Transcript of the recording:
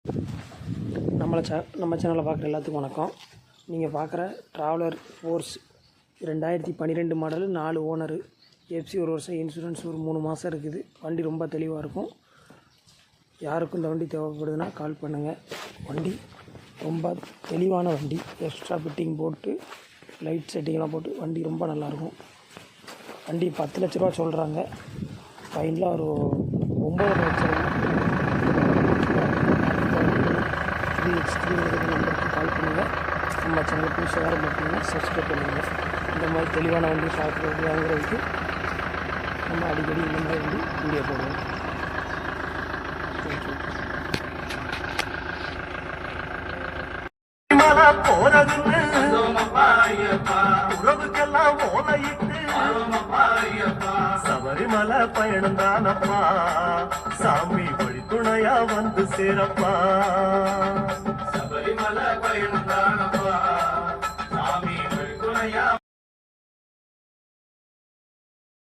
நம்ம சேனலை பார்க்குற எல்லாத்துக்கும் வணக்கம். நீங்கள் பார்க்குற traveller force 2012 model, 4 owner, FC 1 வருஷம், இன்சூரன்ஸ் ஒரு 3 மாதம் இருக்குது. வண்டி ரொம்ப தெளிவாக இருக்கும். யாருக்கும் இந்த வண்டி தேவைப்படுதுன்னா கால் பண்ணுங்கள். வண்டி ரொம்ப தெளிவான வண்டி. எக்ஸ்ட்ரா ஃபிட்டிங் போட்டு லைட் செட்டிங்லாம் போட்டு வண்டி ரொம்ப நல்லாயிருக்கும். வண்டி 10 லட்ச ரூபா சொல்கிறாங்க. ஃபைனலாக ஒரு 9 லட்சம். 3x3 நம்பருக்கு கால் பண்ணுங்கள். நம்ம சேனலுக்கு ஷேர் பண்ணுங்கள், சப்ஸ்கிரைப் பண்ணுங்கள். இந்த மாதிரி தெளிவான வண்டி பார்க்குறது வாங்குறதுக்கு நம்ம அடிக்கடி இந்த மாதிரி வண்டி வீடியோ போடுவோம். தேங்க்யூ. சபரிமலை பயணம் தானப்பா, சாமி வழி துணையா வந்து சேரப்பா.